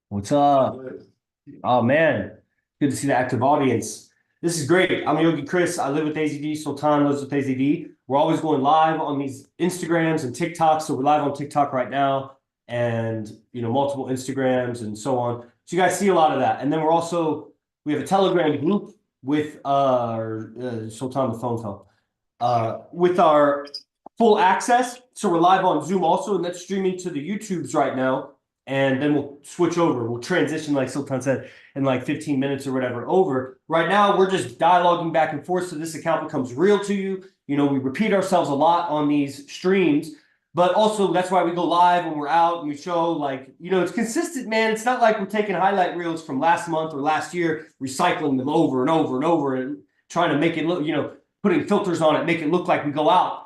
What's up? Oh man, good to see the active audience. This is great. I'm Yogi Chris. I live with AZD. Sultan lives with AZD. We're always going live on these Instagrams and TikToks. So we're live on TikTok right now, and multiple Instagrams and so on. So you guys see a lot of that. And then we have a Telegram group with Sultan the phone fell. With our full access. So we're live on Zoom also, and that's streaming to the YouTubes right now. And then we'll switch over. We'll transition, like Sultan said, in like 15 minutes or whatever over. Right now, we're just dialoguing back and forth so this account becomes real to you. We repeat ourselves a lot on these streams, but also that's why we go live when we're out and we show it's consistent, man. It's not like we're taking highlight reels from last month or last year, recycling them over and over and over and trying to make it look, putting filters on it, make it look like we go out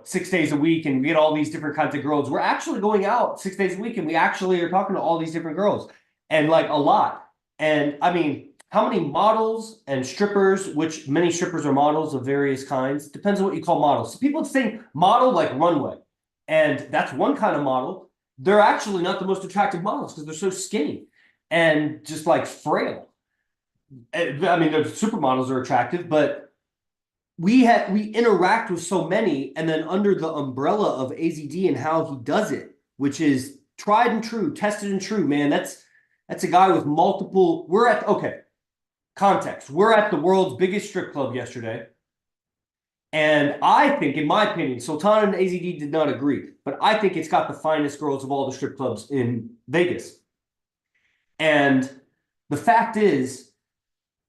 6 days a week and we get all these different kinds of girls. We're actually going out 6 days a week and we actually are talking to all these different girls and like a lot. And I mean, how many models and strippers, which many strippers are models of various kinds, depends on what you call models. So people think model like runway, and that's one kind of model. They're actually not the most attractive models because they're so skinny and just like frail. I mean, the supermodels are attractive, but we interact with so many, and then under the umbrella of AZD and how he does it, which is tried and true, tested and true, man. That's a guy with multiple. Context. We're at the world's biggest strip club yesterday, and I think, in my opinion, Sultan and AZD did not agree, but I think it's got the finest girls of all the strip clubs in Vegas. And the fact is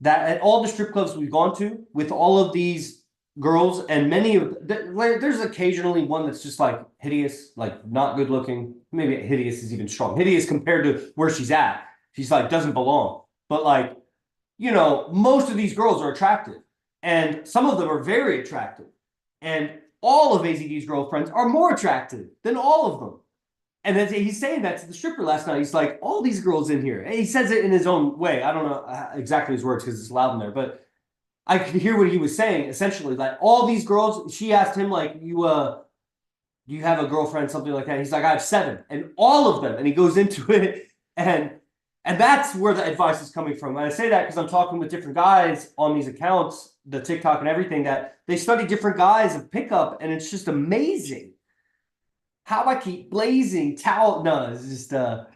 that at all the strip clubs we've gone to, with all of these girls, and many of there's occasionally one that's just like hideous, like not good looking. Maybe hideous is even strong. Hideous compared to where she's at. She's like doesn't belong. But most of these girls are attractive, and some of them are very attractive. And all of AZD's girlfriends are more attractive than all of them. And then he's saying that to the stripper last night. He's like, all these girls in here. And he says it in his own way. I don't know exactly his words because it's loud in there, but I could hear what he was saying. Essentially, like all these girls, she asked him, like, do you have a girlfriend, something like that. He's like, I have 7, and all of them. And he goes into it, and that's where the advice is coming from. And I say that because I'm talking with different guys on these accounts, the TikTok and everything, that they study different guys of pickup, and it's just amazing how I keep blazing towel. No, it's just I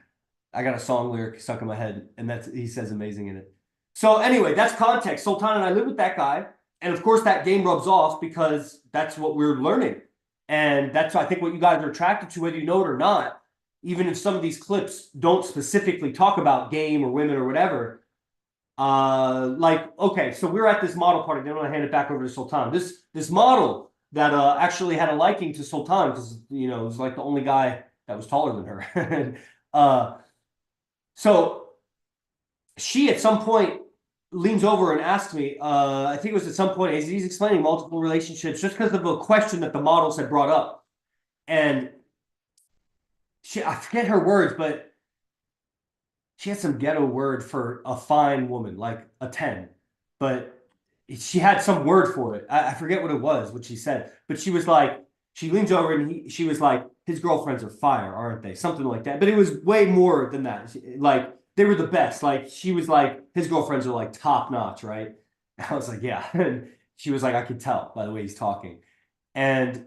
got a song lyric stuck in my head, and he says amazing in it. So anyway, that's context. Sultan and I live with that guy, and of course that game rubs off because that's what we're learning, and that's I think what you guys are attracted to, whether you know it or not. Even if some of these clips don't specifically talk about game or women or whatever. Okay, so we're at this model party. Then I'm gonna hand it back over to Sultan. This model that actually had a liking to Sultan because it was like the only guy that was taller than her. So she at some point leans over and asks me, I think it was at some point, as he's explaining multiple relationships, just because of a question that the models had brought up. And I forget her words, but she had some ghetto word for a fine woman, like a 10. But she had some word for it. I forget what it was, what she said. But she was like, she leans over and she was like, his girlfriends are fire, aren't they? Something like that. But it was way more than that. Like, they were the best. Like, she was like, his girlfriends are like top notch, right? I was like, yeah. And she was like, I could tell by the way he's talking. And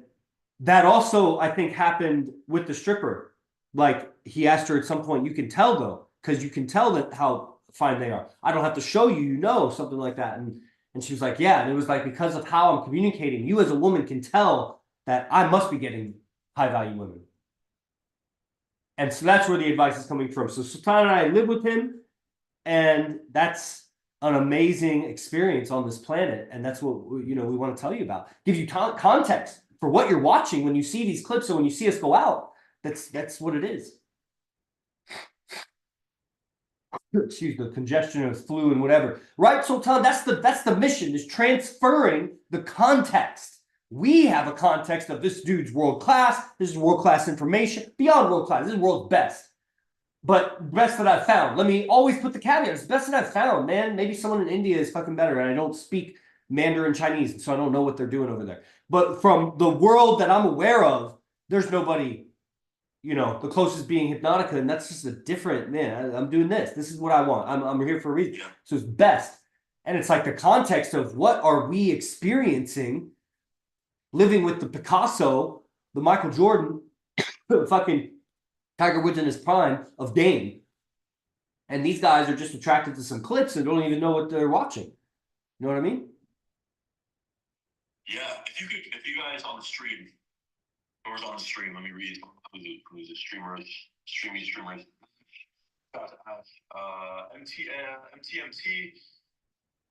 that also, I think, happened with the stripper. Like, he asked her at some point, you can tell though, because you can tell that how fine they are. I don't have to show you, something like that. And she was like, yeah. And it was like, because of how I'm communicating, you as a woman can tell that I must be getting high value women. And so that's where the advice is coming from. So Sultan and I live with him, and that's an amazing experience on this planet. And that's what we want to tell you about. Give you context for what you're watching when you see these clips. So when you see us go out, that's what it is. Excuse the congestion of flu and whatever. Right, Sultan? That's the mission, is transferring the context. We have a context of this dude's world class. This is world class information. Beyond world class. This is world's best. But best that I've found. Let me always put the caveat. It's best that I've found, man. Maybe someone in India is fucking better, and I don't speak Mandarin Chinese, so I don't know what they're doing over there. But from the world that I'm aware of, there's nobody, you know, the closest being Hypnotica, and that's just a different man. I'm doing this. This is what I want. I'm here for a reason. So it's best. And it's like the context of what are we experiencing living with the Picasso, the Michael Jordan, the fucking Tiger Woods in his prime of Dame. And these guys are just attracted to some clips and don't even know what they're watching. You know what I mean? Yeah, if you guys on the stream, whoever's on the stream, let me read who's the streamers. MTMT.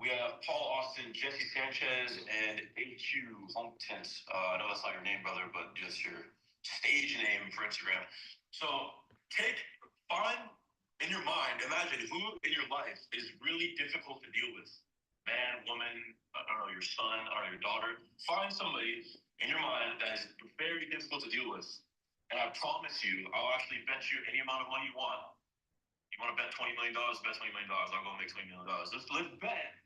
We have Paul Austin, Jesse Sanchez, and AQ Hunktense. I know that's not your name, brother, but just your stage name for Instagram. So find in your mind, imagine who in your life is really difficult to deal with. Man, woman, I don't know, your son or your daughter. Find somebody in your mind that is very difficult to deal with. And I promise you, I'll actually bet you any amount of money you want. You want to bet $20 million, bet $20 million. I'll go make $20 million. Let's bet.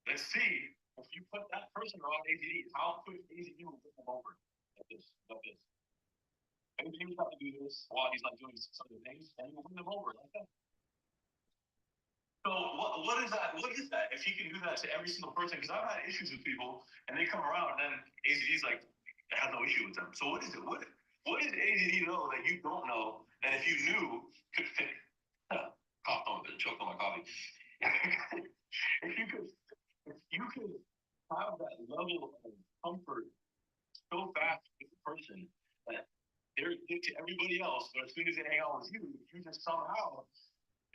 Let's see if you put that person around AZD, how quick AZD will put them over. Like this. Maybe he's got to do this while he's not doing some of the things, and he'll win them over like that. So what is that? What is that? If he can do that to every single person, because I've had issues with people, and they come around, and then AZD's like, I have no issue with them. So what is it? What does AZD know that you don't know? That if you knew, could fix? Choke on my coffee. If you could have that level of comfort so fast with the person that they're good to everybody else, but as soon as they hang out with you, you just somehow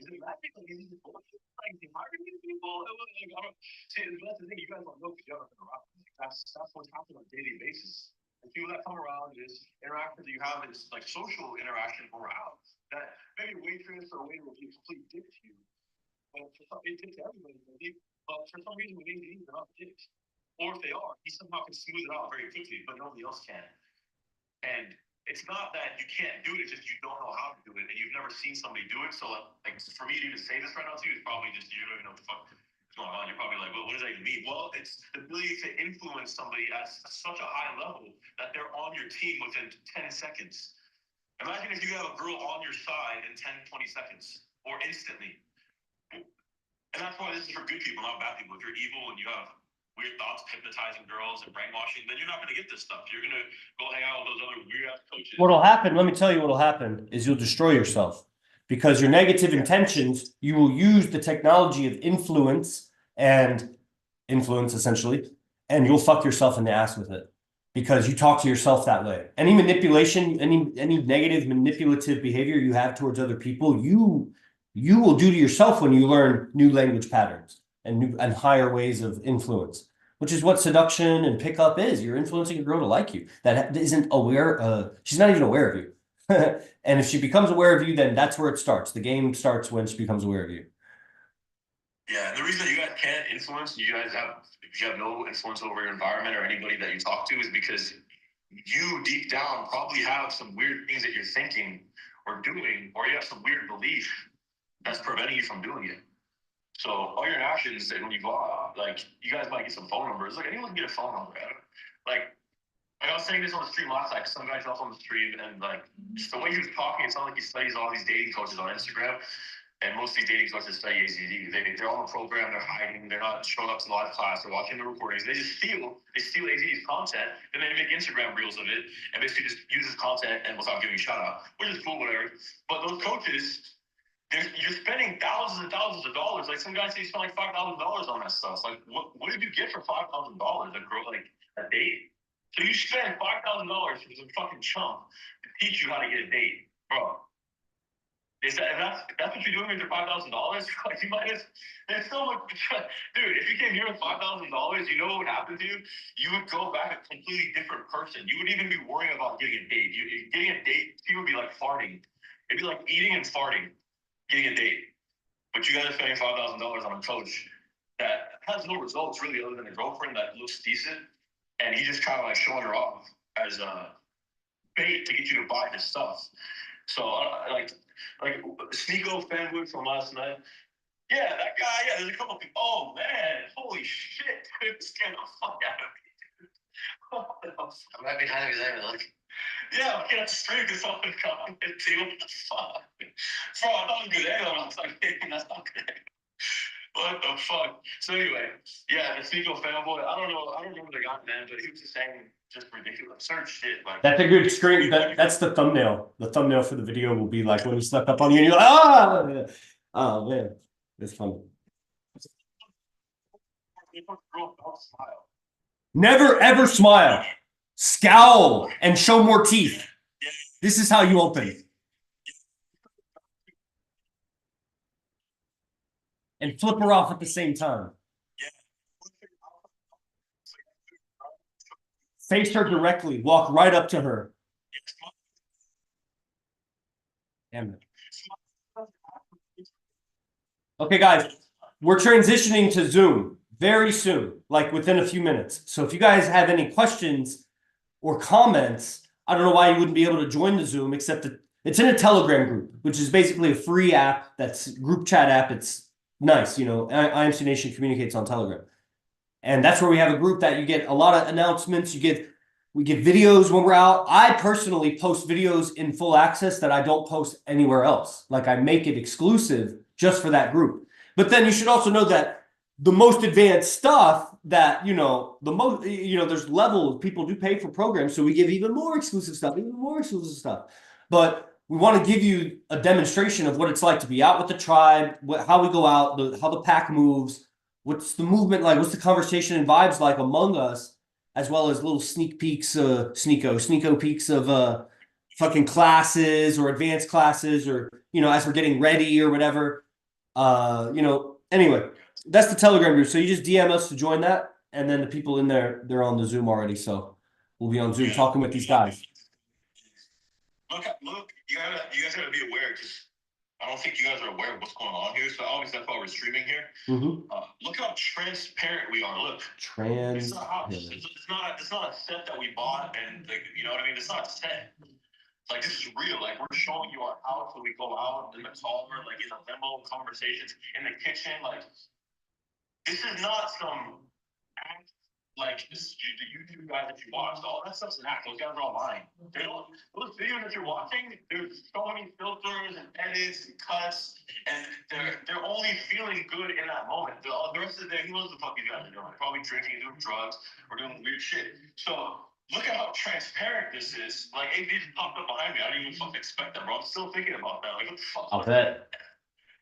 is it magic? Like, is it bullshit? Like, hiring these people? Like, I don't see. That's the thing. You guys don't know because you haven't been around. That's what's happening on a daily basis. The people that come around is interactions that you have is like social interaction around that maybe a waitress or a waiter will be a complete dick to you. But for some, it takes everybody. But for some reason, with AZD, they're not dicks. Or if they are, he somehow can smooth it out very quickly, but nobody else can. And it's not that you can't do it, it's just you don't know how to do it, and you've never seen somebody do it. So, like for me to even say this right now to you, it's probably just you don't even know what the fuck is going on. You're probably like, well, what does that even mean? Well, it's the ability to influence somebody at such a high level that they're on your team within 10 seconds. Imagine if you have a girl on your side in 10, 20 seconds, or instantly. And that's why this is for good people, not bad people. If you're evil and you have weird thoughts, hypnotizing girls and brainwashing, then you're not going to get this stuff. You're going to go hang out with those other weird ass coaches. What'll happen, let me tell you what'll happen is you'll destroy yourself because your negative intentions, you will use the technology of influence essentially, and you'll fuck yourself in the ass with it because you talk to yourself that way. Any manipulation, any negative manipulative behavior you have towards other people, you will do to yourself when you learn new language patterns and higher ways of influence, which is what seduction and pickup is. You're influencing a girl to like you that isn't aware. She's not even aware of you. And if she becomes aware of you, then that's where it starts. The game starts when she becomes aware of you. Yeah, and the reason that you guys can't influence, you have no influence over your environment or anybody that you talk to is because you deep down probably have some weird things that you're thinking or doing, or you have some weird belief that's preventing you from doing it. So all your actions, and when you go out, like you guys might get some phone numbers. Like anyone can get a phone number. Like I was saying this on the stream last night. Some guy else on the stream, and like just the way he was talking, it sounded like he studies all these dating coaches on Instagram. And most of these dating coaches study AZD. They're on the program. They're hiding. They're not showing up to the live class. They're watching the recordings. They just steal AZD's content, and they make Instagram reels of it, and basically just use his content and without giving a shout out, which is cool, whatever. But those coaches, you're spending thousands and thousands of dollars. Like some guys say, you spend like $5,000 on that stuff. Like, what did you get for $5,000? A girl, like a date. So you spend $5,000 for some fucking chump to teach you how to get a date, bro. That's what you're doing with your $5,000? Like you might have, there's so much, dude. If you came here with $5,000, you know what would happen to you? You would go back a completely different person. You wouldn't even be worrying about getting a date. Getting a date, people would be like farting. It'd be like eating and farting, getting a date. But you guys are spending $5,000 on a coach that has no results really, other than a girlfriend that looks decent, and he just kind of like showing her off as a bait to get you to buy his stuff. So like Sneeko fanboy from last night. Yeah, that guy. Yeah, there's a couple people. Oh man, holy shit, dude, scared the fuck out of me. I'm right behind you there, look. Yeah, I'm looking at the stream because someone commented too. What the fuck? Bro, I thought it was good angle. I was like, hey, that's not good. What the fuck? So anyway, yeah, the Sneeko fanboy. I don't remember the guy's name, but he was just saying just ridiculous absurd shit. Like That's a good screen. That's the thumbnail. The thumbnail for the video will be like when he slept up on you and you're like, ah, oh man, it's funny. smile. Never ever smile, scowl, and show more teeth. This is how you open. And flip her off at the same time. Face her directly. Walk right up to her. Damn it. Okay, guys, we're transitioning to Zoom very soon, like within a few minutes. So if you guys have any questions or comments, I don't know why you wouldn't be able to join the Zoom, except that it's in a Telegram group, which is basically a free app that's a group chat app. It's nice, you know, IMC Nation communicates on Telegram. And that's where we have a group that you get a lot of announcements. We get videos when we're out. I personally post videos in full access that I don't post anywhere else. Like I make it exclusive just for that group. But then you should also know that the most advanced stuff that, you know, there's levels, people do pay for programs. So we give even more exclusive stuff, even more exclusive stuff. But we want to give you a demonstration of what it's like to be out with the tribe, how we go out, how the pack moves, what's the movement like, what's the conversation and vibes like among us, as well as little sneak peeks, sneako peeks of fucking classes or advanced classes, or you know, as we're getting ready or whatever. Anyway, that's the Telegram group. So you just DM us to join that, and then the people in there, they're on the Zoom already. So we'll be on Zoom talking with these guys. Look, you guys gotta be aware because I don't think you guys are aware of what's going on here. So obviously that's why we're streaming here. Look how transparent we are. Look, it's not a house. It's not a set that we bought, and like, you know what I mean. It's not a set. Like this is real. Like we're showing you our house when we go out in the car, like in the limo conversations in the kitchen. Like this is not some act. Like this, the YouTube guys that you watch, all that stuff's an act. Those guys are all lying. They don't. Those videos that you're watching, there's so many filters and edits and cuts, and they're only feeling good in that moment. The rest of the day, who knows what the fuck these guys are doing? They're probably drinking, doing drugs, or doing weird shit. So look at how transparent this is. Like AD just popped up behind me. I didn't even fucking expect that, bro. I'm still thinking about that. Like what the fuck? I'll bet.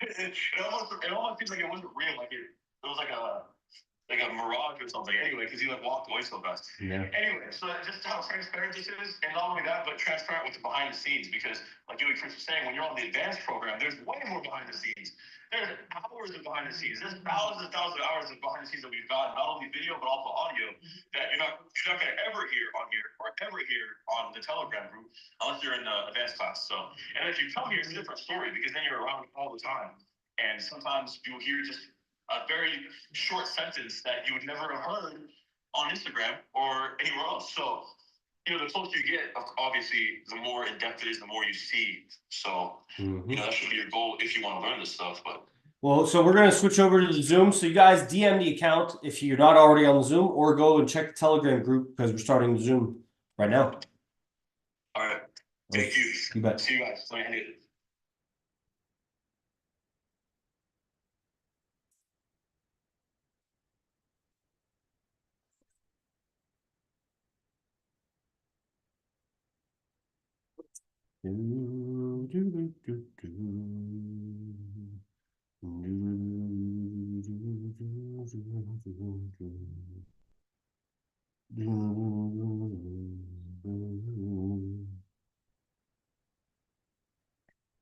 it almost seems like it wasn't real. Like it was like a mirage or something. Anyway, because he like walked away so fast. Yeah. Anyway, so just how transparent this is, and not only that, but transparent with the behind the scenes. Because like Yogi Chris was saying, when you're on the advanced program, there's way more behind the scenes. There's hours of behind the scenes. There's thousands and thousands of hours of behind the scenes that we've got, not only video but also audio, that you're not gonna ever hear on here or ever hear on the Telegram group unless you're in the advanced class. So, and if you come here, it's a different story because then you're around all the time, and sometimes you'll hear just a very short sentence that you would never have heard on Instagram or anywhere else. So, you know, the closer you get, obviously, the more in depth it is, the more you see. So, you know, that should be your goal if you want to learn this stuff. But well, so we're gonna switch over to the Zoom. So you guys DM the account if you're not already on the Zoom, or go and check the Telegram group because we're starting the Zoom right now. All right. Thank you. You bet. See you guys. Let me hand it.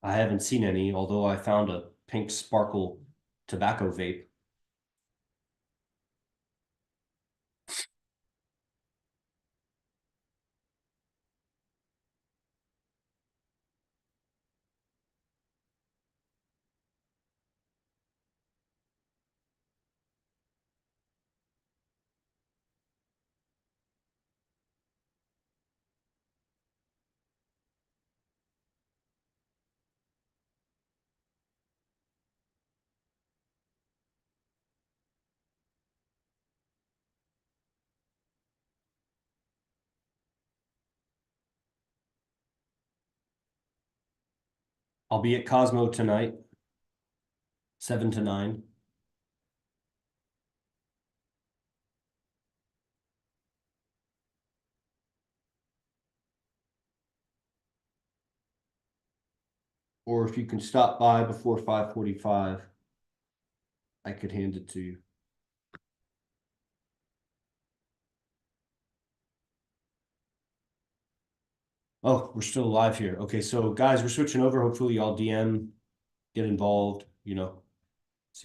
I haven't seen any, although I found a pink sparkle tobacco vape. I'll be at Cosmo tonight, 7 to 9. Or if you can stop by before 5:45, I could hand it to you. Oh, we're still live here. Okay, so guys, we're switching over. Hopefully y'all DM, get involved, you know.